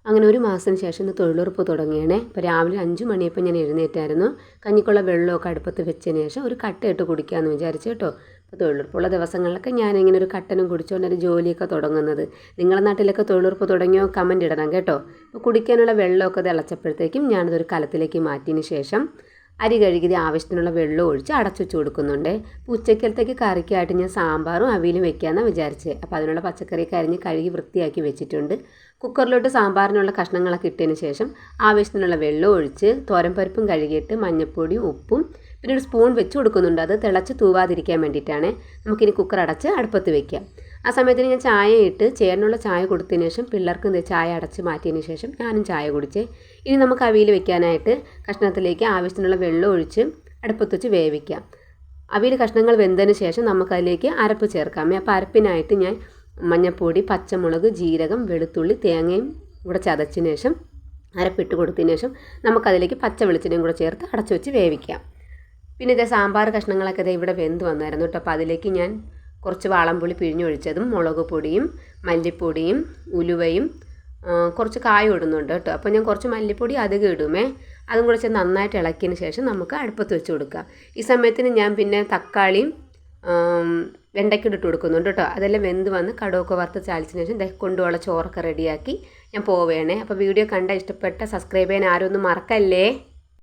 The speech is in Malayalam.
അങ്ങനെ ഒരു മാസത്തിന് ശേഷം ഇന്ന് തൊഴിലുറപ്പ് തുടങ്ങിയണേ. അപ്പോൾ രാവിലെ 5 മണിയപ്പോൾ ഞാൻ എഴുന്നേറ്റായിരുന്നു. കഞ്ഞിക്കുള്ള വെള്ളമൊക്കെ അടുപ്പത്ത് വെച്ചതിന് ശേഷം ഒരു കട്ടയിട്ട് കുടിക്കാമെന്ന് വിചാരിച്ചു കേട്ടോ. അപ്പോൾ തൊഴിലുറപ്പുള്ള ദിവസങ്ങളിലൊക്കെ ഞാനിങ്ങനെ ഒരു കട്ടനും കുടിച്ചുകൊണ്ട് ഒരു ജോലിയൊക്കെ തുടങ്ങുന്നത്. നിങ്ങളുടെ നാട്ടിലൊക്കെ തൊഴിലുറപ്പ് തുടങ്ങിയോ കമൻറ്റ് ഇടണം കേട്ടോ. അപ്പോൾ കുടിക്കാനുള്ള വെള്ളമൊക്കെ തിളച്ചപ്പോഴത്തേക്കും ഞാനതൊരു കലത്തിലേക്ക് മാറ്റിയതിന് ശേഷം അരി കഴുകി ആവശ്യത്തിനുള്ള വെള്ളം ഒഴിച്ച് അടച്ചു വെച്ച് കൊടുക്കുന്നുണ്ട്. ഉച്ചക്കലത്തേക്ക് കറിക്കായിട്ട് ഞാൻ സാമ്പാറും അവിയലും വെക്കാമെന്നാണ് വിചാരിച്ചത്. അപ്പോൾ അതിനുള്ള പച്ചക്കറിയൊക്കെ അരിഞ്ഞ് കഴുകി വൃത്തിയാക്കി വെച്ചിട്ടുണ്ട്. കുക്കറിലോട്ട് സാമ്പാറിനുള്ള കഷ്ണങ്ങളൊക്കെ ഇട്ടതിന് ശേഷം ആവശ്യത്തിനുള്ള വെള്ളം ഒഴിച്ച് തോരൻപരിപ്പും കഴുകിയിട്ട് മഞ്ഞൾപ്പൊടിയും ഉപ്പും പിന്നെ ഒരു സ്പൂൺ വെച്ച് കൊടുക്കുന്നുണ്ട്. അത് തിളച്ച് തൂവാതിരിക്കാൻ വേണ്ടിയിട്ടാണ്. നമുക്കിനി കുക്കർ അടച്ച് അടുപ്പത്ത് വെക്കാം. ആ സമയത്തിന് ഞാൻ ചായ ഇട്ട് ചേട്ടനുള്ള ചായ കൊടുത്തതിന് ശേഷം പിള്ളേർക്ക് ചായ അടച്ച് മാറ്റിയതിന് ശേഷം ഞാനും ചായ കുടിച്ച്. ഇനി നമുക്ക് അവിയൽ വെക്കാനായിട്ട് കഷ്ണത്തിലേക്ക് ആവശ്യത്തിനുള്ള വെള്ളം ഒഴിച്ച് അടുപ്പത്ത് വെച്ച് വേവിക്കാം. അവിയൽ കഷ്ണങ്ങൾ വെന്തതിന് ശേഷം നമുക്കതിലേക്ക് അരപ്പ് ചേർക്കാം. അപ്പോൾ അരപ്പിനായിട്ട് ഞാൻ മഞ്ഞൾപ്പൊടി, പച്ചമുളക്, ജീരകം, വെളുത്തുള്ളി, തേങ്ങയും കൂടെ ചതച്ചതിന് ശേഷം അരപ്പിട്ട് കൊടുത്തതിന് ശേഷം നമുക്കതിലേക്ക് പച്ച വെളിച്ചെണ്ണയും കൂടെ ചേർത്ത് അടച്ചു വെച്ച് വേവിക്കാം. പിന്നെ ഇതേ സാമ്പാർ കഷ്ണങ്ങളൊക്കെ ഇവിടെ വെന്ത് വന്നായിരുന്നു കേട്ടോ. അപ്പോൾ അതിലേക്ക് ഞാൻ കുറച്ച് വാളംപുളി പിഴിഞ്ഞൊഴിച്ചതും മുളക് പൊടിയും മല്ലിപ്പൊടിയും ഉലുവയും കുറച്ച് കായം ഇടുന്നുണ്ട് കേട്ടോ. അപ്പോൾ ഞാൻ കുറച്ച് മല്ലിപ്പൊടി അധികം ഇടുമേ. അതും കൂടെ നന്നായിട്ട് ഇളക്കിയതിന് ശേഷം നമുക്ക് അടുപ്പത്ത് വെച്ച് കൊടുക്കാം. ഈ സമയത്തിന് ഞാൻ പിന്നെ തക്കാളിയും വെണ്ടയ്ക്ക ഇട്ട് കൊടുക്കുന്നുണ്ട് കേട്ടോ. അതെല്ലാം വെന്ത് വന്ന് കടുവൊക്കെ വറുത്ത് ചാലിച്ചതിന് ശേഷം കൊണ്ടുപോകാനുള്ള ചോറൊക്കെ റെഡിയാക്കി ഞാൻ പോവുകയാണേ. അപ്പോൾ വീഡിയോ കണ്ടാൽ ഇഷ്ടപ്പെട്ട സബ്സ്ക്രൈബ് ചെയ്യാൻ ആരും ഒന്നും മറക്കല്ലേ.